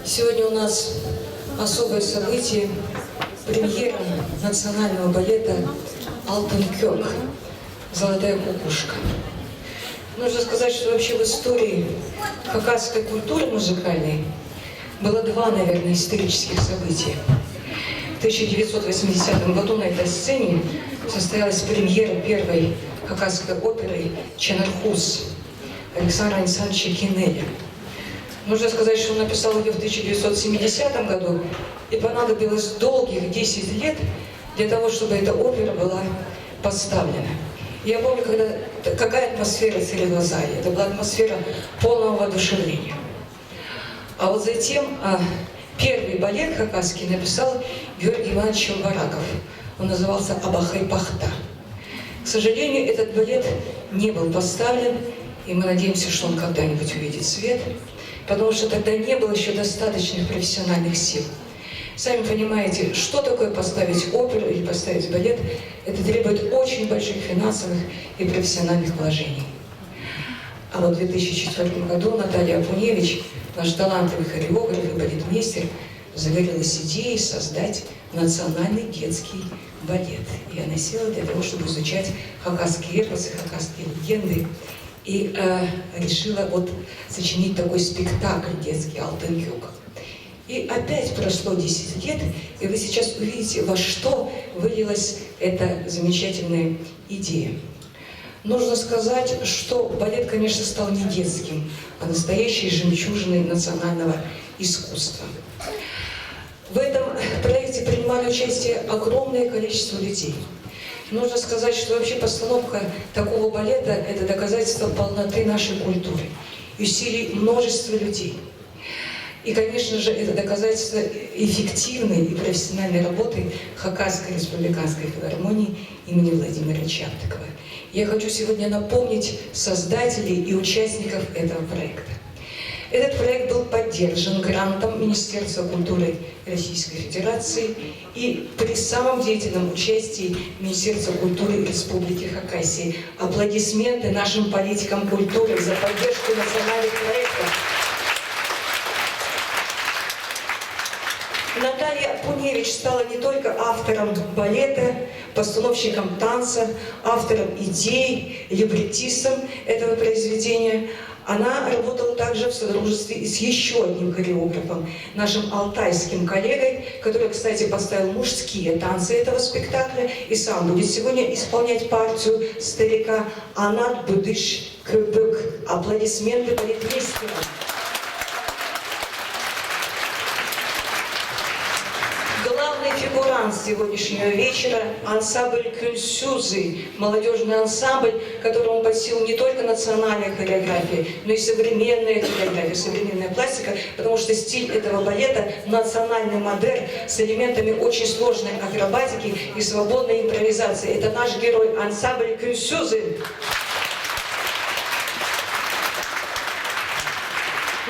Сегодня у нас особое событие, премьера национального балета «Алтын көк» «Золотая кукушка». Нужно сказать, что вообще в истории хакасской культуры музыкальной было два, наверное, исторических события. В 1980 году на этой сцене состоялась премьера первой хакасской оперы «Чанархус» Александра Александровича Кинеля. Нужно сказать, что он написал ее в 1970 году, и понадобилось долгих 10 лет для того, чтобы эта опера была поставлена. Я помню, какая атмосфера царила в зале. Это была атмосфера полного воодушевления. А вот затем первый балет хакасский написал Георгий Иванович Бараков. Он назывался «Абахай-пахта». К сожалению, этот балет не был поставлен, и мы надеемся, что он когда-нибудь увидит свет, потому что тогда не было еще достаточных профессиональных сил. Сами понимаете, что такое поставить оперу или поставить балет, это требует очень больших финансовых и профессиональных вложений. А вот в 2004 году Наталья Апуневич, наш талантливый хореограф и балетмейстер, загорелась идеей создать национальный детский балет. И она села для того, чтобы изучать хакасские эпосы, хакасские легенды. И решила сочинить такой спектакль детский «Алтын көк». И опять прошло 10 лет, и вы сейчас увидите, во что вылилась эта замечательная идея. Нужно сказать, что балет, конечно, стал не детским, а настоящей жемчужиной национального искусства. В этом проекте принимали участие огромное количество людей. Нужно сказать, что вообще постановка такого балета – это доказательство полноты нашей культуры и усилий множества людей. И, конечно же, это доказательство эффективной и профессиональной работы Хакасской республиканской филармонии имени Владимира Чаптыкова. Я хочу сегодня напомнить создателей и участников этого проекта. Этот проект был поддержан грантом Министерства культуры Российской Федерации и при самом деятельном участии Министерства культуры Республики Хакасия. Аплодисменты нашим политикам культуры за поддержку национальных проектов. Наталья Апуневич стала не только автором балета, постановщиком танца, автором идей, либреттистом этого произведения. Она работала также в содружестве с еще одним хореографом, нашим алтайским коллегой, который, кстати, поставил мужские танцы этого спектакля и сам будет сегодня исполнять партию старика Анат Будыш Көбік. Аплодисменты балетмейстерам. Главный фигурант сегодняшнего вечера – ансамбль «Кюнсюзы», молодежный ансамбль, которому под силу не только национальная хореография, но и современная хореография, современная пластика, потому что стиль этого балета – национальный модерн с элементами очень сложной акробатики и свободной импровизации. Это наш герой, ансамбль «Кюнсюзы».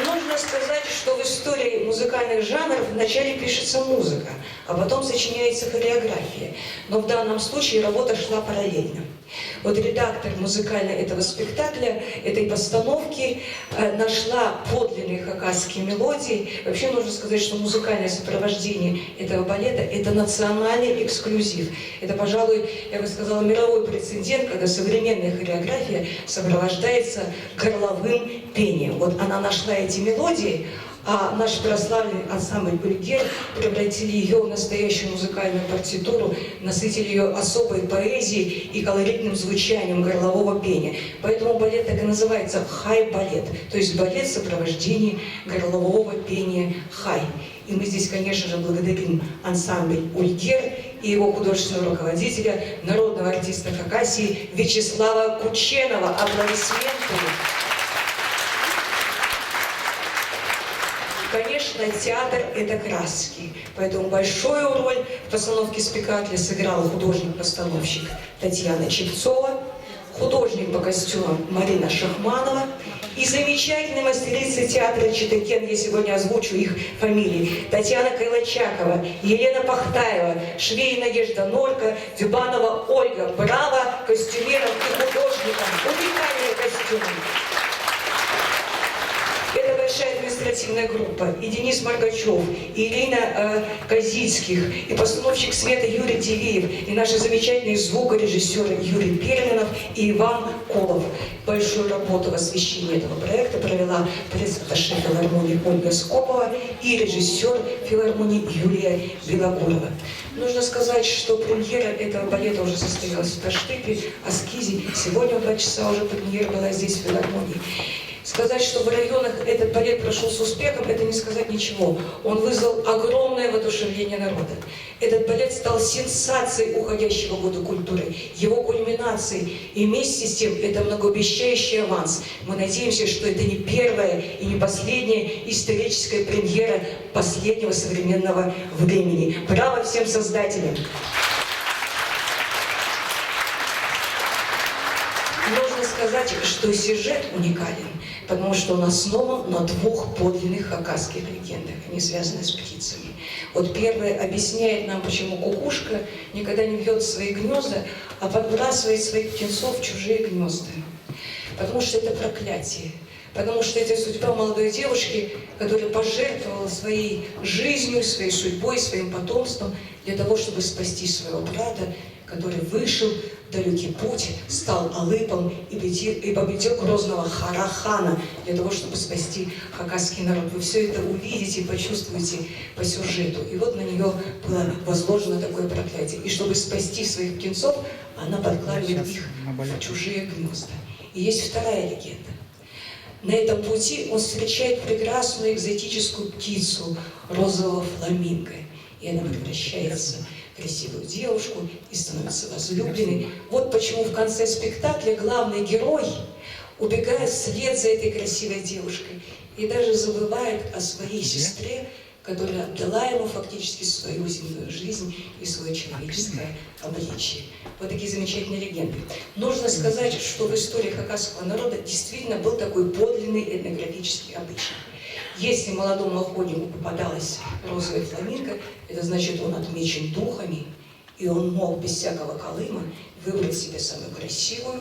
Нужно сказать, что в истории музыкальных жанров вначале пишется музыка, а потом сочиняется хореография. Но в данном случае работа шла параллельно. Вот редактор музыкального этого спектакля, этой постановки, нашла подлинные хакасские мелодии. Вообще нужно сказать, что музыкальное сопровождение этого балета – это национальный эксклюзив. Это, пожалуй, я бы сказала, мировой прецедент, когда современная хореография сопровождается горловым пением. Вот она нашла эти мелодии, а наш прославленный ансамбль «Ульгер» превратили ее в настоящую музыкальную партитуру, насытили ее особой поэзией и колоритным звучанием горлового пения. Поэтому балет так и называется «хай-балет», то есть балет в сопровождении горлового пения «хай». И мы здесь, конечно же, благодарим ансамбль «Ульгер» и его художественного руководителя, народного артиста Хакасии Вячеслава Кученова. Аплодисменты. Конечно, театр – это краски, поэтому большую роль в постановке спектакля сыграла художник-постановщик Татьяна Чепцова, художник по костюмам Марина Шахманова и замечательные мастерицы театра Читакен, я сегодня озвучу их фамилии: Татьяна Кайлачакова, Елена Пахтаева, Швей Надежда Норка, Дюбанова Ольга. Браво костюмерам и художникам! Уникальные костюмы! Это большая ответственность административная группа, и Денис Маргачев, и Ирина Козицких, и постановщик света Юрий Дивеев, и наши замечательные звукорежиссеры Юрий Перминов и Иван Колов. Большую работу в освещении этого проекта провела пресс-атташе филармонии Ольга Скопова и режиссер филармонии Юлия Белогорова. Нужно сказать, что премьера этого балета уже состоялась в Таштыпе, Аскизе. Сегодня в 2 часа уже премьера была здесь, в филармонии. Сказать, что в районах этот балет прошел с успехом, это не сказать ничего. Он вызвал огромное воодушевление народа. Этот балет стал сенсацией уходящего года культуры, его кульминацией. И вместе с тем это многообещающий аванс. Мы надеемся, что это не первая и не последняя историческая премьера последнего современного времени. Браво всем создателям! Нужно сказать, что сюжет уникален, потому что он основан на 2 подлинных хакасских легендах, они связаны с птицами. Вот первая объясняет нам, почему кукушка никогда не вьет свои гнезда, а подбрасывает своих птенцов в чужие гнезда. Потому что это проклятие. Потому что это судьба молодой девушки, которая пожертвовала своей жизнью, своей судьбой, своим потомством для того, чтобы спасти своего брата, который вышел в далекий путь, стал алыпом и победил грозного Харахана для того, чтобы спасти хакасский народ. Вы все это увидите, почувствуете по сюжету. И вот на нее было возложено такое проклятие. И чтобы спасти своих птенцов, она подкладывает их в чужие гнезда. И есть вторая легенда. На этом пути он встречает прекрасную экзотическую птицу розового фламинго. И она превращается в красивую девушку и становится возлюбленной. Вот почему в конце спектакля главный герой убегает вслед за этой красивой девушкой и даже забывает о своей сестре, которая отдала ему фактически свою земную жизнь и свое человеческое обличие. Вот такие замечательные легенды. Нужно сказать, что в истории хакасского народа действительно был такой подлинный этнографический обычай. Если молодому охотнику попадалась розовая фламинго, это значит, он отмечен духами, и он мог без всякого колыма выбрать себе самую красивую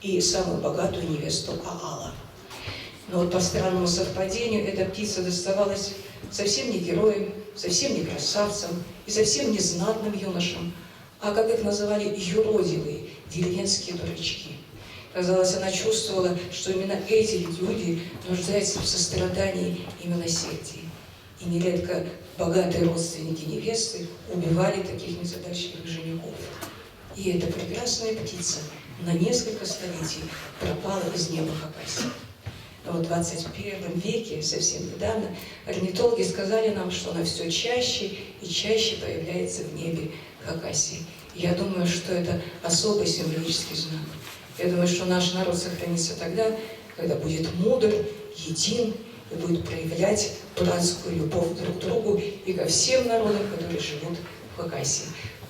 и самую богатую невесту Аала. Но вот по странному совпадению эта птица доставалась совсем не героям, совсем не красавцам и совсем не знатным юношам, а, как их называли, юродивые, деревенские дурачки. Казалось, она чувствовала, что именно эти люди нуждаются в сострадании и милосердии. И нередко богатые родственники невесты убивали таких незадачливых женихов. И эта прекрасная птица на несколько столетий пропала из неба Хакасии. Но в 21 веке, совсем недавно, орнитологи сказали нам, что она все чаще и чаще появляется в небе Хакасии. Я думаю, что это особый символический знак. Я думаю, что наш народ сохранится тогда, когда будет мудр, един и будет проявлять братскую любовь друг к другу и ко всем народам, которые живут в Хакасии.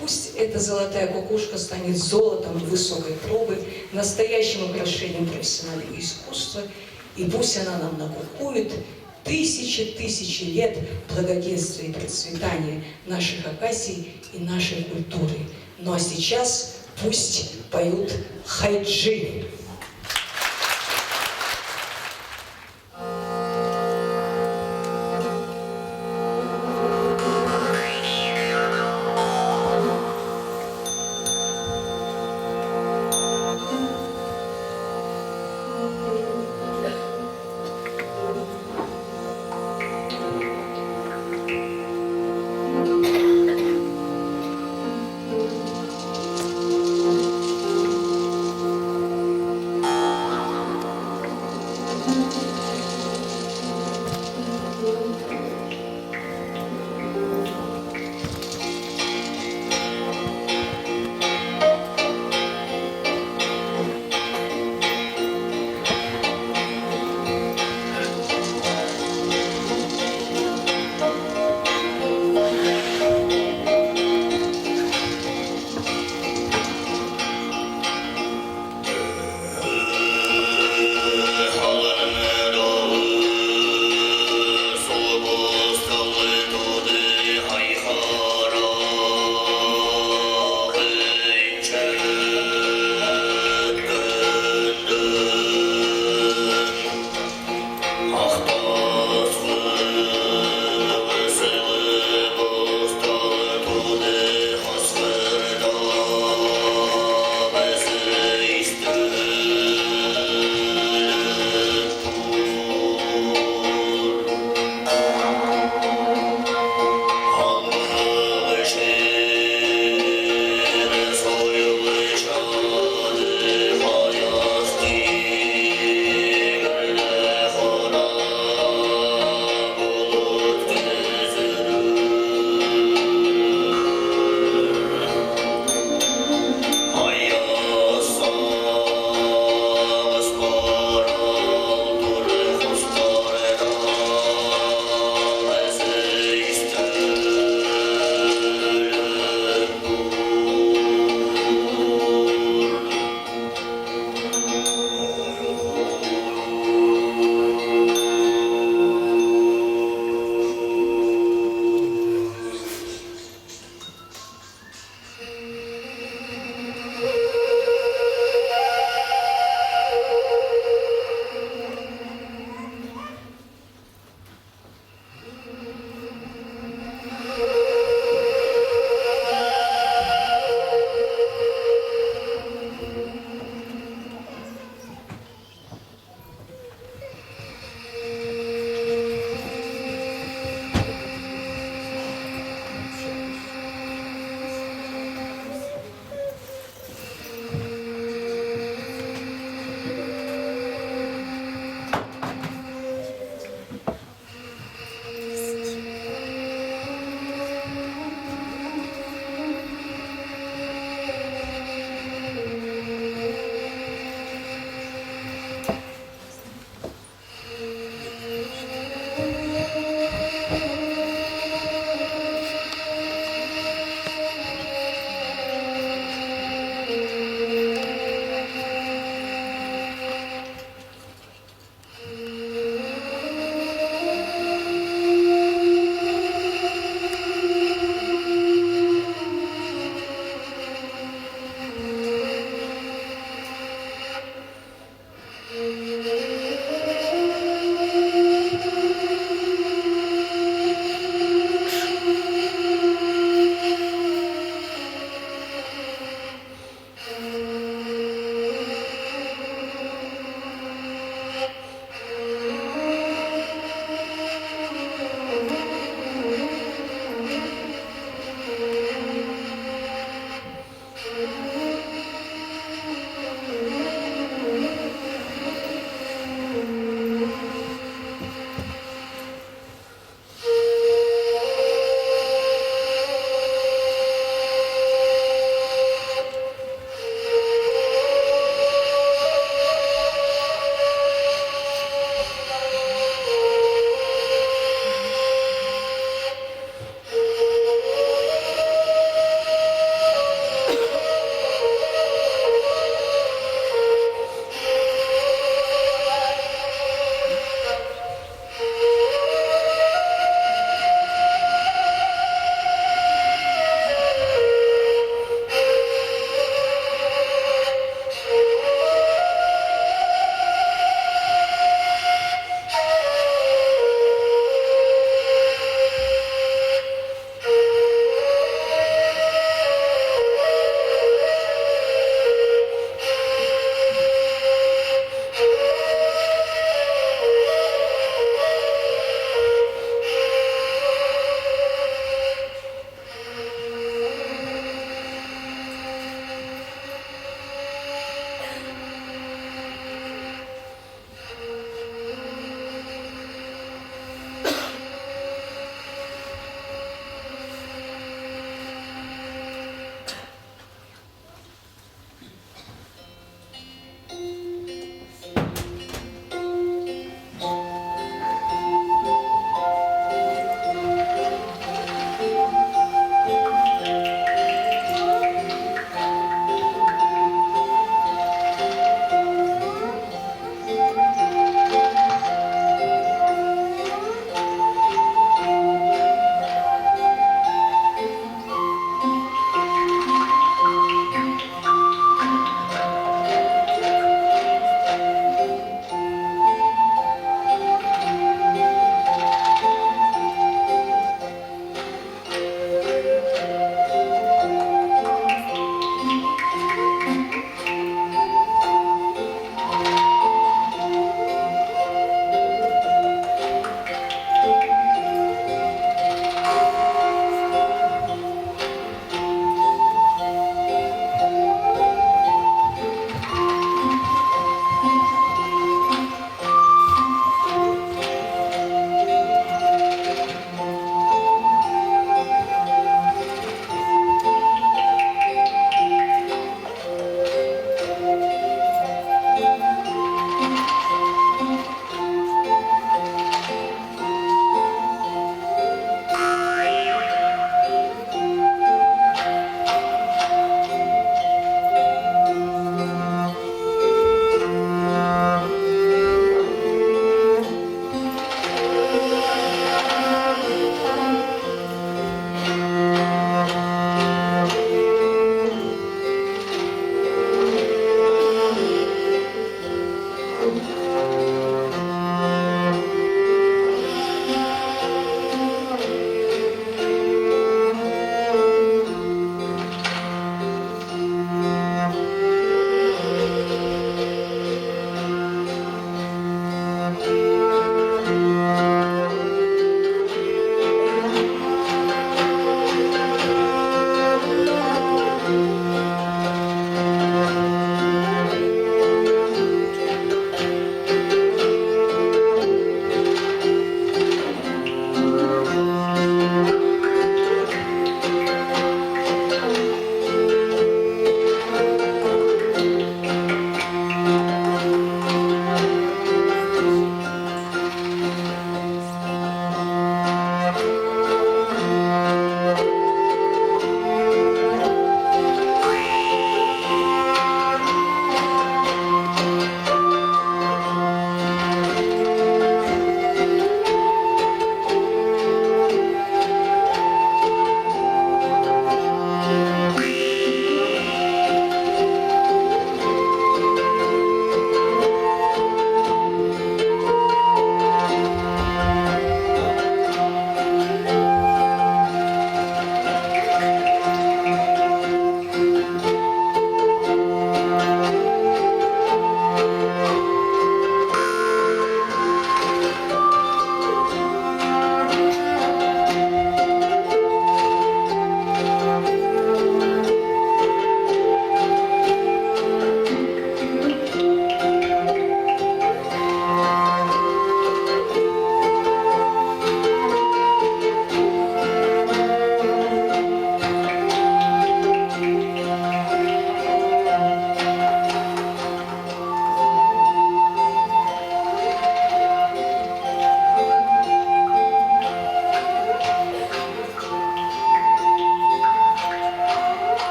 Пусть эта золотая кукушка станет золотом высокой пробы, настоящим украшением профессионального искусства, и пусть она нам накукует тысячи лет благоденствия и процветания нашей Хакасии и нашей культуры. Ну а сейчас пусть поют хайджи.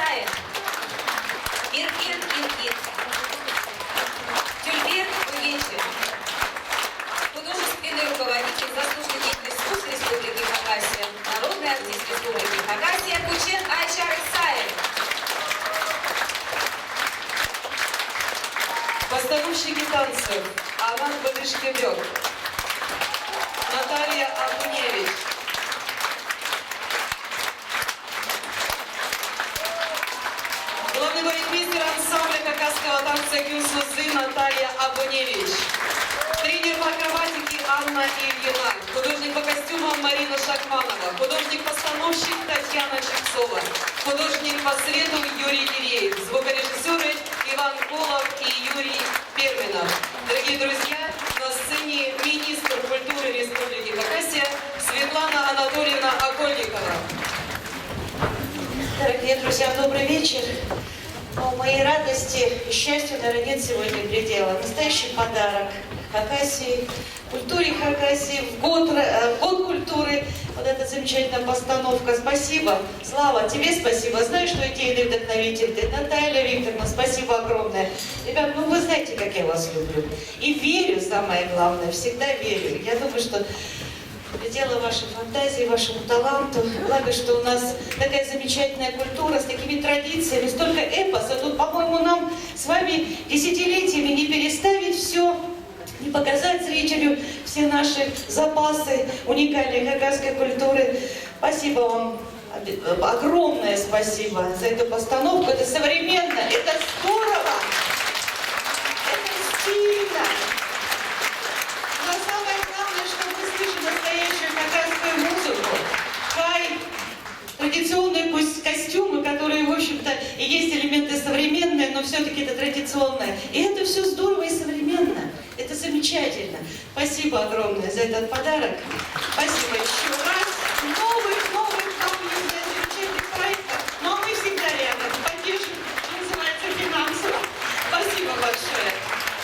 Саин, Иркин Иркин, Тюльбер Угенчев, художественный руководитель, заслуженный деятель искусств Республики Хакасия, народный артист Республики Хакасия Кучен Айчар Саин. Постановщики танцев Аван Бадышкебек, Наталья Абуневич, главный балетмейстер ансамбля хакасского танца Гюсузы Наталья Абуневич, тренер по акробатике Анна Ильина, художник по костюмам Марина Шахманова, художник-постановщик Татьяна Чепцова, художник по среду Юрий Иреев, звукорежиссеры Иван Колов и Юрий Перминов. Дорогие друзья, на сцене министр культуры Республики Хакасия Светлана Анатольевна Окольникова. Дорогие друзья, добрый вечер. Моей радости и счастью, наверное, нет сегодня предела. Настоящий подарок Хакасии, культуре Хакасии, в год культуры. Вот эта замечательная постановка. Спасибо. Слава, тебе спасибо. Знаю, что идейный вдохновитель ты. Наталья Викторовна, спасибо огромное. Ребят, ну вы знаете, как я вас люблю. И верю, самое главное, всегда верю. Я думаю, что предела вашей фантазии, вашему таланту. Благо, что у нас такая замечательная культура с такими традициями, столько эпоса. Тут, по-моему, нам с вами десятилетиями не переставить все, не показать зрителю все наши запасы уникальной хакасской культуры. Спасибо вам, огромное спасибо за эту постановку. Это современно, это здорово, это стильно. Но самое главное, что мы слышим настоящую хакасскую музыку, хай, традиционные костюмы, которые, в общем-то, и есть элементы современные, но все-таки это традиционное. И это все здорово и современно. Это замечательно. Спасибо огромное за этот подарок. Спасибо еще раз. Новых замечательных проектов. Но мы всегда рядом. Поддержим, что называется, финансово. Спасибо большое.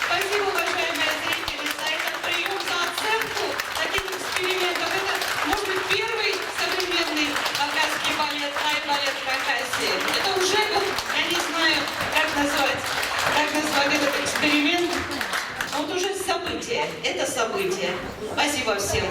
Спасибо, уважаемые зрители, за этот прием, за оценку таких экспериментов. Это, может быть, первый современный хакасский балет, балет Хакасии. Это уже, я не знаю, как назвать этот эксперимент. Вот уже событие. Это событие. Спасибо всем.